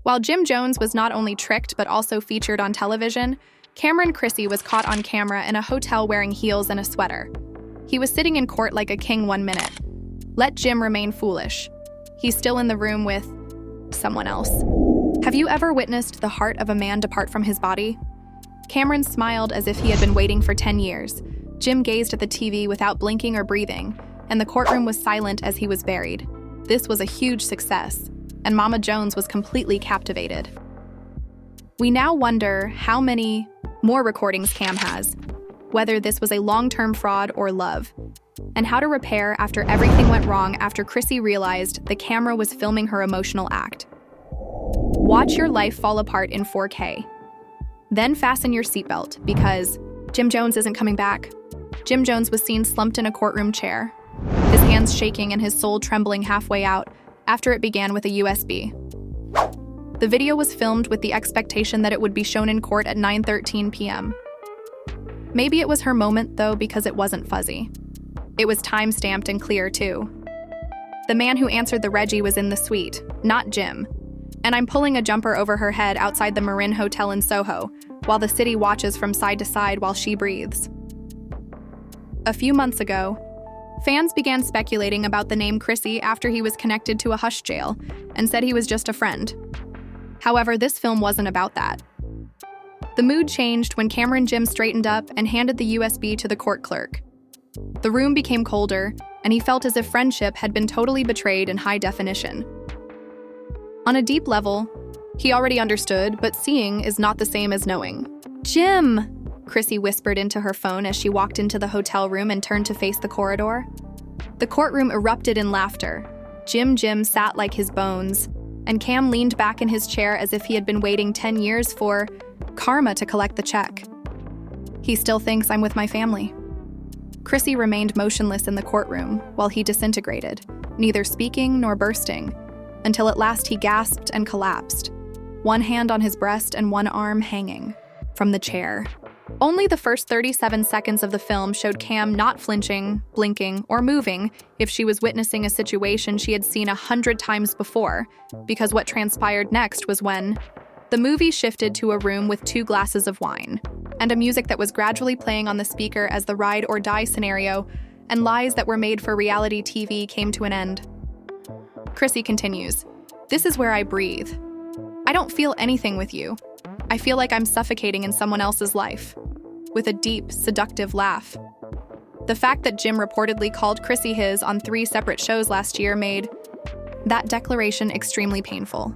While Jim Jones was not only tricked but also featured on television, Cameron Chrissy was caught on camera in a hotel wearing heels and a sweater. He was sitting in court like a king 1 minute. Let Jim remain foolish. He's still in the room with someone else. Have you ever witnessed the heart of a man depart from his body? Cameron smiled as if he had been waiting for 10 years. Jim gazed at the TV without blinking or breathing, and the courtroom was silent as he was buried. This was a huge success, and Mama Jones was completely captivated. We now wonder how many more recordings Cam has, whether this was a long-term fraud or love, and how to repair after everything went wrong after Chrissy realized the camera was filming her emotional act. Watch your life fall apart in 4K. Then fasten your seatbelt because Jim Jones isn't coming back. Jim Jones was seen slumped in a courtroom chair, his hands shaking and his soul trembling halfway out after it began with a USB. The video was filmed with the expectation that it would be shown in court at 9:13 p.m. Maybe it was her moment, though, because it wasn't fuzzy. It was time-stamped and clear, too. The man who answered the Reggie was in the suite, not Jim. And I'm pulling a jumper over her head outside the Marin Hotel in Soho, while the city watches from side to side while she breathes. A few months ago, fans began speculating about the name Chrissy after he was connected to a hush jail and said he was just a friend. However, this film wasn't about that. The mood changed when Cameron Jim straightened up and handed the USB to the court clerk. The room became colder, and he felt as if friendship had been totally betrayed in high definition. On a deep level, he already understood, but seeing is not the same as knowing. "Jim!" Chrissy whispered into her phone as she walked into the hotel room and turned to face the corridor. The courtroom erupted in laughter. Jim sat like his bones, and Cam leaned back in his chair as if he had been waiting 10 years for karma to collect the check. "He still thinks I'm with my family." Chrissy remained motionless in the courtroom while he disintegrated, neither speaking nor bursting, until at last he gasped and collapsed, one hand on his breast and one arm hanging from the chair. Only the first 37 seconds of the film showed Cam not flinching, blinking, or moving if she was witnessing a situation she had seen 100 times before, because what transpired next was when the movie shifted to a room with 2 glasses of wine, and a music that was gradually playing on the speaker as the ride or die scenario and lies that were made for reality TV came to an end. Chrissy continues, "This is where I breathe. I don't feel anything with you. I feel like I'm suffocating in someone else's life," with a deep, seductive laugh. The fact that Jim reportedly called Chrissy his on 3 separate shows last year made that declaration extremely painful.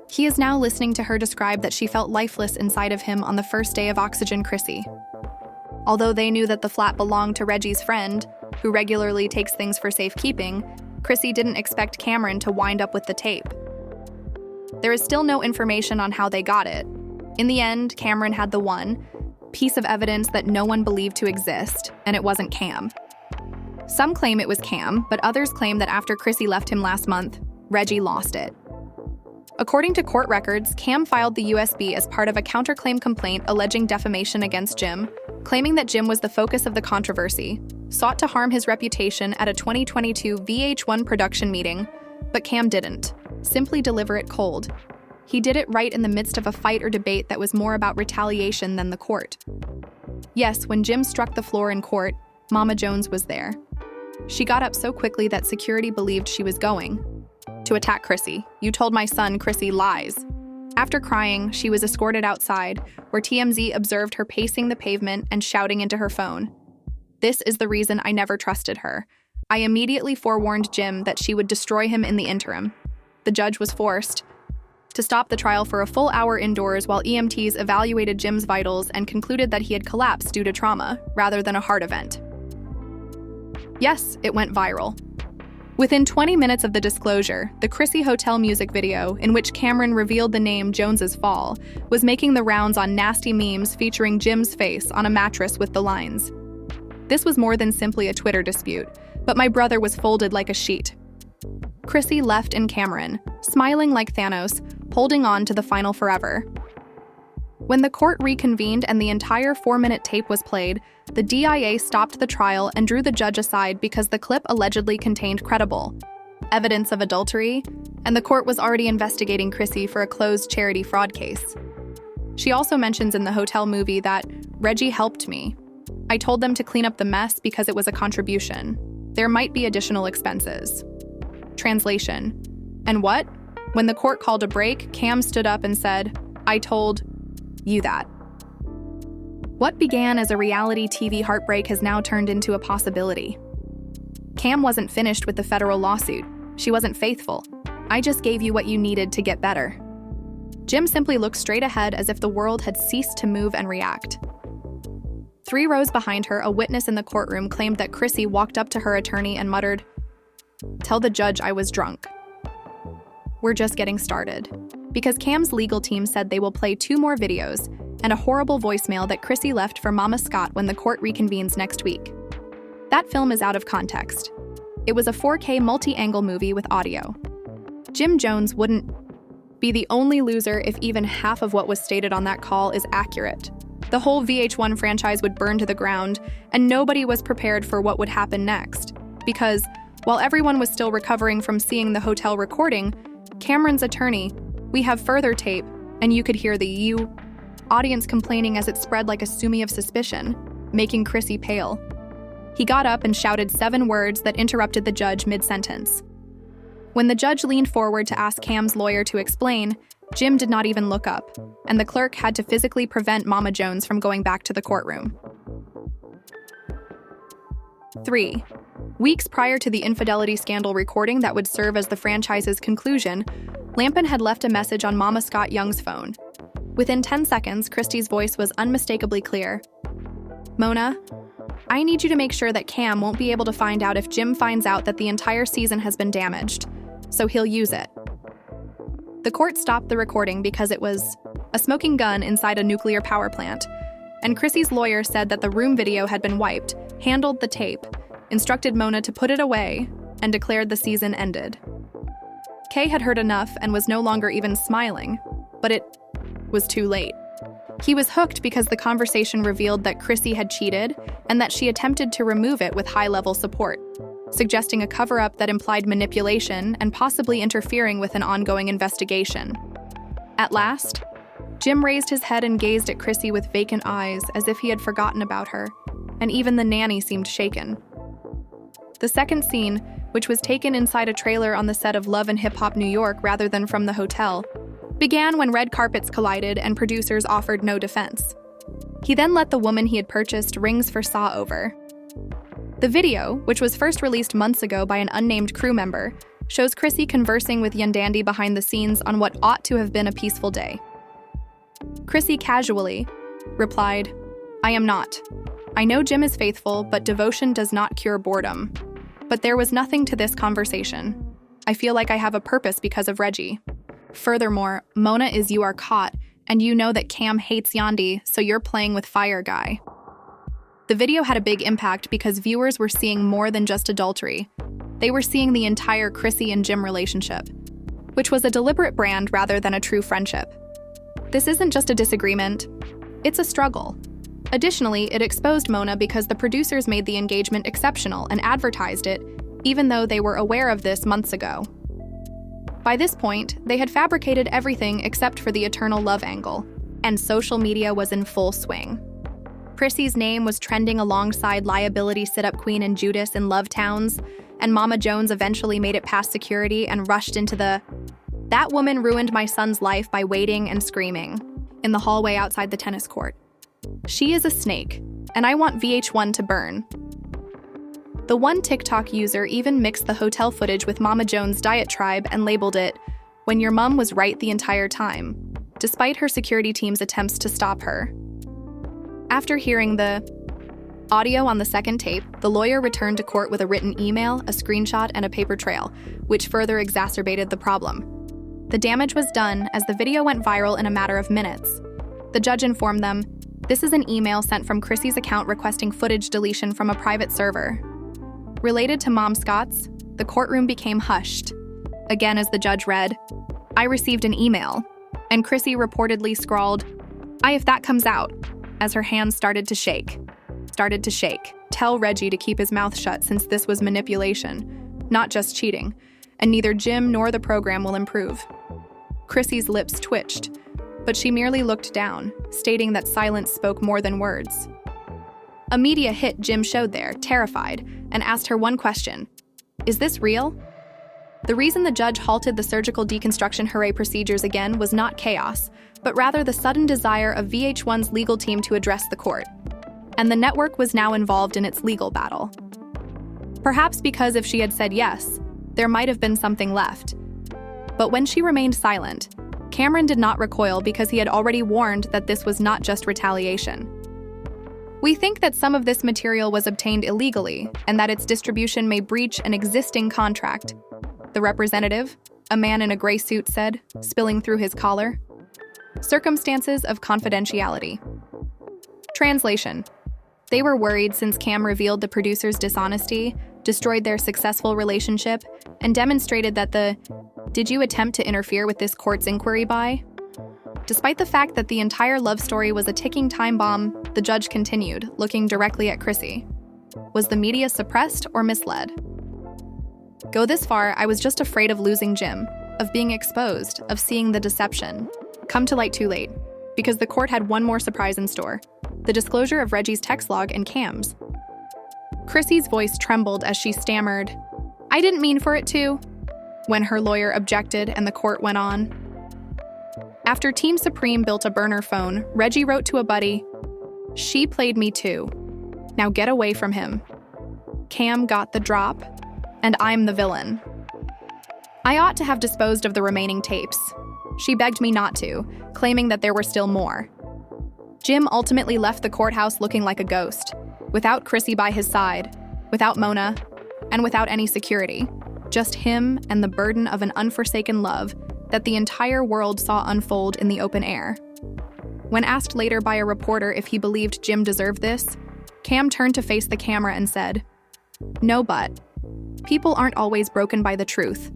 He is now listening to her describe that she felt lifeless inside of him on the first day of Oxygen Chrissy. Although they knew that the flat belonged to Reggie's friend, who regularly takes things for safekeeping, Chrissy didn't expect Cameron to wind up with the tape. There is still no information on how they got it. In the end, Cameron had the one piece of evidence that no one believed to exist, and it wasn't Cam. Some claim it was Cam, but others claim that after Chrissy left him last month, Reggie lost it. According to court records, Cam filed the USB as part of a counterclaim complaint alleging defamation against Jim, claiming that Jim was the focus of the controversy, sought to harm his reputation at a 2022 VH1 production meeting, but Cam didn't. Simply deliver it cold. He did it right in the midst of a fight or debate that was more about retaliation than the court. Yes, when Jim struck the floor in court, Mama Jones was there. She got up so quickly that security believed she was going to attack Chrissy. "You told my son Chrissy lies." After crying, she was escorted outside, where TMZ observed her pacing the pavement and shouting into her phone. "This is the reason I never trusted her. I immediately forewarned Jim that she would destroy him in the interim." The judge was forced to stop the trial for a full hour indoors while EMTs evaluated Jim's vitals and concluded that he had collapsed due to trauma, rather than a heart event. Yes, it went viral. Within 20 minutes of the disclosure, the Chrissy Hotel music video, in which Cameron revealed the name Jones's Fall, was making the rounds on nasty memes featuring Jim's face on a mattress with the lines, "This was more than simply a Twitter dispute, but my brother was folded like a sheet." Chrissy left in Cameron, smiling like Thanos, holding on to the final forever. When the court reconvened and the entire 4-minute tape was played, the DIA stopped the trial and drew the judge aside because the clip allegedly contained credible evidence of adultery and the court was already investigating Chrissy for a closed charity fraud case. She also mentions in the hotel movie that Reggie helped me. I told them to clean up the mess because it was a contribution. There might be additional expenses. Translation. And what? When the court called a break, Cam stood up and said, I told you that. What began as a reality TV heartbreak has now turned into a possibility. Cam wasn't finished with the federal lawsuit. She wasn't faithful. I just gave you what you needed to get better. Jim simply looked straight ahead as if the world had ceased to move and react. 3 rows behind her, a witness in the courtroom claimed that Chrissy walked up to her attorney and muttered, "Tell the judge I was drunk." We're just getting started, because Cam's legal team said they will play 2 more videos and a horrible voicemail that Chrissy left for Mama Scott when the court reconvenes next week. That film is out of context. It was a 4K multi-angle movie with audio. Jim Jones wouldn't be the only loser if even half of what was stated on that call is accurate. The whole VH1 franchise would burn to the ground, and nobody was prepared for what would happen next. Because, while everyone was still recovering from seeing the hotel recording, Cameron's attorney, "We have further tape," and you could hear the audience complaining as it spread like a sumi of suspicion, making Chrissy pale. He got up and shouted 7 words that interrupted the judge mid-sentence. When the judge leaned forward to ask Cam's lawyer to explain, Jim did not even look up, and the clerk had to physically prevent Mama Jones from going back to the courtroom. 3. Weeks prior to the infidelity scandal recording that would serve as the franchise's conclusion, Lampin had left a message on Mama Scott Young's phone. Within 10 seconds, Christy's voice was unmistakably clear. "Mona, I need you to make sure that Cam won't be able to find out if Jim finds out that the entire season has been damaged, so he'll use it." The court stopped the recording because it was a smoking gun inside a nuclear power plant, and Chrissy's lawyer said that the room video had been wiped, handled the tape, instructed Mona to put it away, and declared the season ended. Kay had heard enough and was no longer even smiling, but it was too late. He was hooked because the conversation revealed that Chrissy had cheated and that she attempted to remove it with high-level support, suggesting a cover-up that implied manipulation and possibly interfering with an ongoing investigation. At last, Jim raised his head and gazed at Chrissy with vacant eyes as if he had forgotten about her, and even the nanny seemed shaken. The second scene, which was taken inside a trailer on the set of Love and Hip Hop New York rather than from the hotel, began when red carpets collided and producers offered no defense. He then let the woman he had purchased rings for saw over. The video, which was first released months ago by an unnamed crew member, shows Chrissy conversing with Yandandi behind the scenes on what ought to have been a peaceful day. Chrissy casually replied, "I am not. I know Jim is faithful, but devotion does not cure boredom. But there was nothing to this conversation. I feel like I have a purpose because of Reggie. Furthermore, Mona is you are caught, and you know that Cam hates Yandi, so you're playing with fire, guy." The video had a big impact because viewers were seeing more than just adultery. They were seeing the entire Chrissy and Jim relationship, which was a deliberate brand rather than a true friendship. This isn't just a disagreement, it's a struggle. Additionally, it exposed Mona because the producers made the engagement exceptional and advertised it, even though they were aware of this months ago. By this point, they had fabricated everything except for the eternal love angle, and social media was in full swing. Chrissy's name was trending alongside liability sit-up queen and Judas in Love Towns, and Mama Jones eventually made it past security and rushed into the "That woman ruined my son's life by waiting and screaming" in the hallway outside the tennis court. She is a snake, and I want VH1 to burn. The one TikTok user even mixed the hotel footage with Mama Jones' diet tribe and labeled it, "When your mom was right the entire time," despite her security team's attempts to stop her. After hearing the audio on the second tape, the lawyer returned to court with a written email, a screenshot, and a paper trail, which further exacerbated the problem. The damage was done as the video went viral in a matter of minutes. The judge informed them, "This is an email sent from Chrissy's account requesting footage deletion from a private server." Related to Mom Scott's, the courtroom became hushed. Again, as the judge read, "I received an email," and Chrissy reportedly scrawled, "I if that comes out," as her hands started to shake. Tell Reggie to keep his mouth shut since this was manipulation, not just cheating. and neither Jim nor the program will improve. Chrissy's lips twitched, but she merely looked down, stating that silence spoke more than words. A media hit Jim showed there, terrified, and asked her one question: "Is this real?" The reason the judge halted the surgical deconstruction hooray procedures again was not chaos, but rather the sudden desire of VH1's legal team to address the court. And the network was now involved in its legal battle. Perhaps because if she had said yes, there might have been something left. But when she remained silent, Cameron did not recoil because he had already warned that this was not just retaliation. We think that some of this material was obtained illegally and that its distribution may breach an existing contract, the representative, a man in a gray suit, said, spilling through his collar. Circumstances of confidentiality. Translation. They were worried since Cam revealed the producer's dishonesty, destroyed their successful relationship, and demonstrated that "Did you attempt to interfere with this court's inquiry by?" Despite the fact that the entire love story was a ticking time bomb, the judge continued, looking directly at Chrissy. Was the media suppressed or misled? Go this far, I was just afraid of losing Jim, of being exposed, of seeing the deception. Come to light too late, because the court had one more surprise in store: the disclosure of Reggie's text log and Cam's. Chrissy's voice trembled as she stammered, "I didn't mean for it to," when her lawyer objected and the court went on. After Team Supreme built a burner phone, Reggie wrote to a buddy, "She played me too. Now get away from him. Cam got the drop, and I'm the villain. I ought to have disposed of the remaining tapes. She begged me not to, claiming that there were still more." Jim ultimately left the courthouse looking like a ghost, without Chrissy by his side, without Mona, and without any security. Just him and the burden of an unforsaken love that the entire world saw unfold in the open air. When asked later by a reporter if he believed Jim deserved this, Cam turned to face the camera and said, "No, but people aren't always broken by the truth.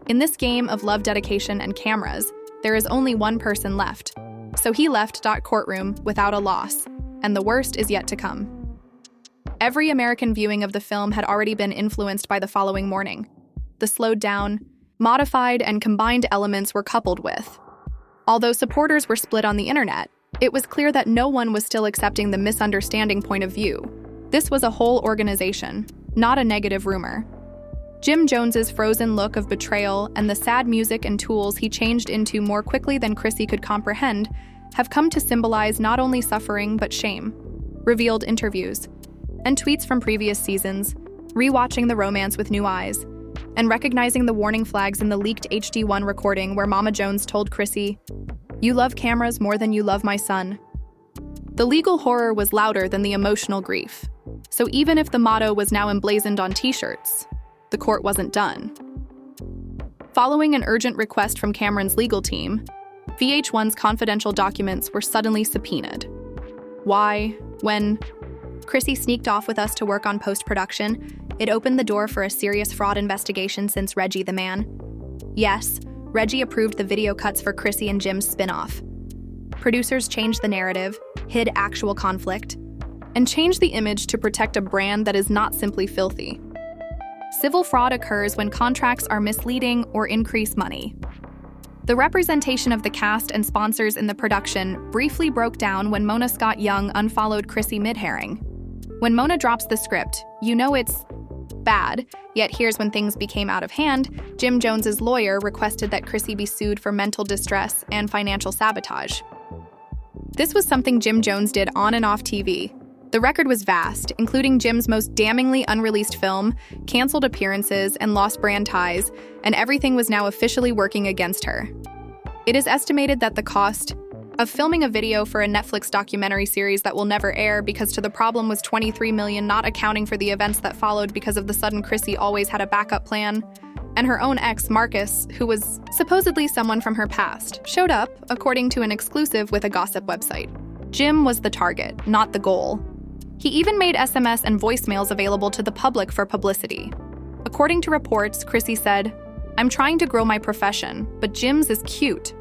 In this game of love, dedication, and cameras, there is only one person left. So he left courtroom without a loss, and the worst is yet to come." Every American viewing of the film had already been influenced by the following morning. The slowed down, modified, and combined elements were coupled with. Although supporters were split on the internet, it was clear that no one was still accepting the misunderstanding point of view. This was a whole organization, not a negative rumor. Jim Jones's frozen look of betrayal and the sad music and tools he changed into more quickly than Chrissy could comprehend have come to symbolize not only suffering but shame. Revealed interviews and tweets from previous seasons, rewatching the romance with new eyes, and recognizing the warning flags in the leaked HD1 recording where Mama Jones told Chrissy, "You love cameras more than you love my son." The legal horror was louder than the emotional grief. So even if the motto was now emblazoned on t-shirts, the court wasn't done. Following an urgent request from Cameron's legal team, VH1's confidential documents were suddenly subpoenaed. Why? When Chrissy sneaked off with us to work on post-production, it opened the door for a serious fraud investigation since Reggie the man. Yes, Reggie approved the video cuts for Chrissy and Jim's spin-off. Producers changed the narrative, hid actual conflict, and changed the image to protect a brand that is not simply filthy. Civil fraud occurs when contracts are misleading or increase money. The representation of the cast and sponsors in the production briefly broke down when Mona Scott Young unfollowed Chrissy mid-herring. When Mona drops the script, you know it's bad, yet here's when things became out of hand. Jim Jones's lawyer requested that Chrissy be sued for mental distress and financial sabotage. This was something Jim Jones did on and off TV. The record was vast, including Jim's most damningly unreleased film, canceled appearances, and lost brand ties, and everything was now officially working against her. It is estimated that the cost of filming a video for a Netflix documentary series that will never air because to the problem was $23 million, not accounting for the events that followed because of the sudden Chrissy always had a backup plan. And her own ex, Marcus, who was supposedly someone from her past, showed up, according to an exclusive with a gossip website. Jim was the target, not the goal. He even made SMS and voicemails available to the public for publicity. According to reports, Chrissy said, "I'm trying to grow my profession, but Jim's is cute."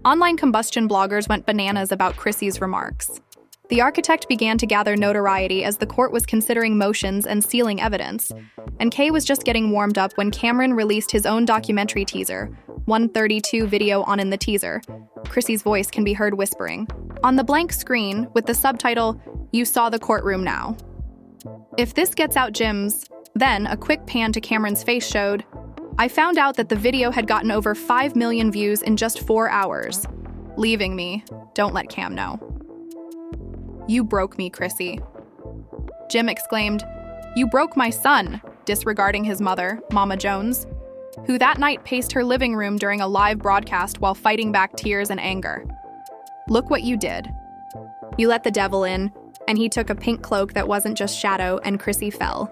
Online combustion bloggers went bananas about Chrissy's remarks. The architect began to gather notoriety as the court was considering motions and sealing evidence, and Kay was just getting warmed up when Cameron released his own documentary teaser, 132 video on in the teaser. Chrissy's voice can be heard whispering. On the blank screen, with the subtitle, "You saw the courtroom now." If this gets out Jim's, then a quick pan to Cameron's face showed, "I found out that the video had gotten over 5 million views in just 4 hours. Leaving me. Don't let Cam know." "You broke me, Chrissy." Jim exclaimed, "You broke my son," disregarding his mother, Mama Jones, who that night paced her living room during a live broadcast while fighting back tears and anger. "Look what you did. You let the devil in, and he took a pink cloak that wasn't just shadow, and Chrissy fell.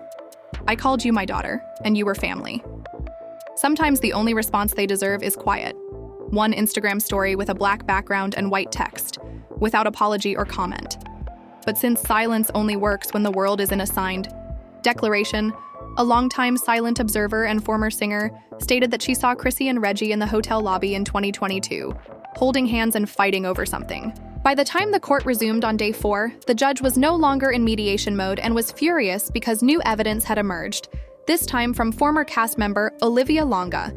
I called you my daughter, and you were family." Sometimes the only response they deserve is quiet. One Instagram story with a black background and white text, without apology or comment. But since silence only works when the world is in a signed declaration, a longtime silent observer and former singer stated that she saw Chrissy and Reggie in the hotel lobby in 2022, holding hands and fighting over something. By the time the court resumed on day 4, the judge was no longer in mediation mode and was furious because new evidence had emerged, this time from former cast member Olivia Longa.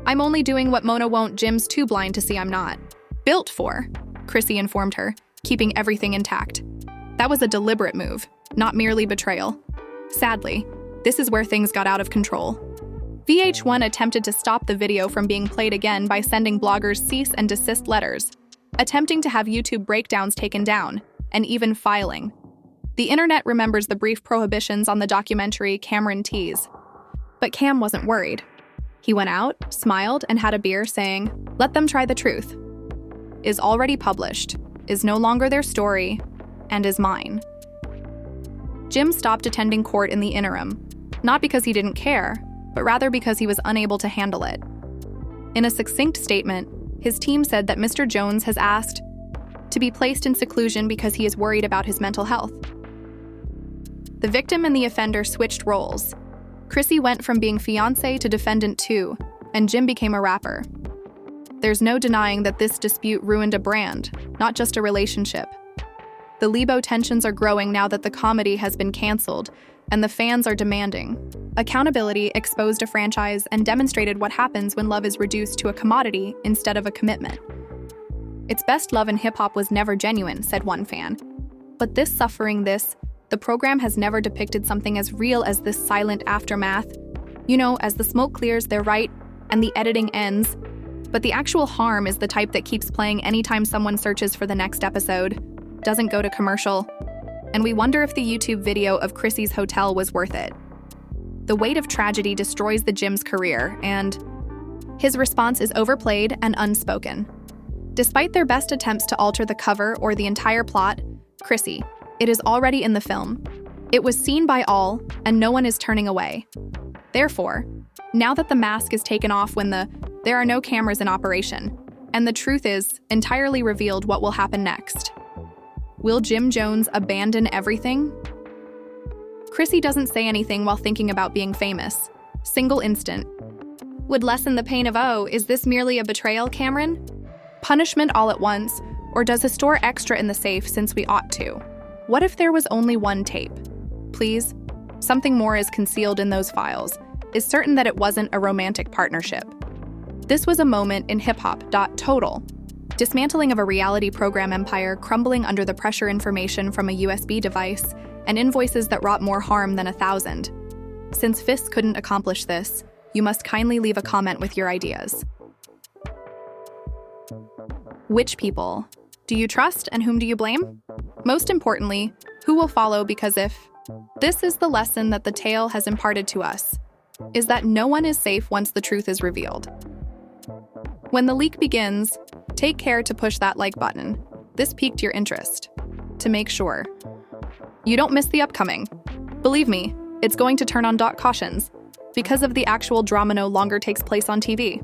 "I'm only doing what Mona won't, Jim's too blind to see I'm not." "Built for," Chrissy informed her, keeping everything intact. That was a deliberate move, not merely betrayal. Sadly, this is where things got out of control. VH1 attempted to stop the video from being played again by sending bloggers cease and desist letters, attempting to have YouTube breakdowns taken down, and even filing. The internet remembers the brief prohibitions on the documentary Cameron Tease. But Cam wasn't worried. He went out, smiled, and had a beer, saying, "Let them try the truth. Is already published, is no longer their story, and is mine." Jim stopped attending court in the interim, not because he didn't care, but rather because he was unable to handle it. In a succinct statement, his team said that Mr. Jones has asked to be placed in seclusion because he is worried about his mental health. The victim and the offender switched roles. Chrissy went from being fiancé to defendant 2, and Jim became a rapper. There's no denying that this dispute ruined a brand, not just a relationship. The Lebo tensions are growing now that the comedy has been canceled, and the fans are demanding. Accountability exposed a franchise and demonstrated what happens when love is reduced to a commodity instead of a commitment. "Its best love in hip-hop was never genuine," said one fan. But this suffering, the program has never depicted something as real as this silent aftermath. You know, as the smoke clears, they're right, and the editing ends. But the actual harm is the type that keeps playing anytime someone searches for the next episode, doesn't go to commercial, and we wonder if the YouTube video of Chrissy's hotel was worth it. The weight of tragedy destroys the Jim's career, and his response is overplayed and unspoken. Despite their best attempts to alter the cover or the entire plot, Chrissy, it is already in the film. It was seen by all, and no one is turning away. Therefore, now that the mask is taken off when there are no cameras in operation, and the truth is entirely revealed, what will happen next? Will Jim Jones abandon everything? Chrissy doesn't say anything while thinking about being famous. Single instant. Would lessen the pain of, "Oh, is this merely a betrayal, Cameron?" Punishment all at once, or does he store extra in the safe since we ought to? What if there was only one tape? Please, something more is concealed in those files. Is certain that it wasn't a romantic partnership. This was a moment in hip-hop. Total. Dismantling of a reality program empire crumbling under the pressure, information from a USB device, and invoices that wrought more harm than 1,000. Since fists couldn't accomplish this, you must kindly leave a comment with your ideas. Which people do you trust and whom do you blame? Most importantly, who will follow? Because if this is the lesson that the tale has imparted to us, is that no one is safe once the truth is revealed. When the leak begins, take care to push that like button. This piqued your interest. To make sure you don't miss the upcoming. Believe me, it's going to turn on. Cautions. Because of the actual drama no longer takes place on TV.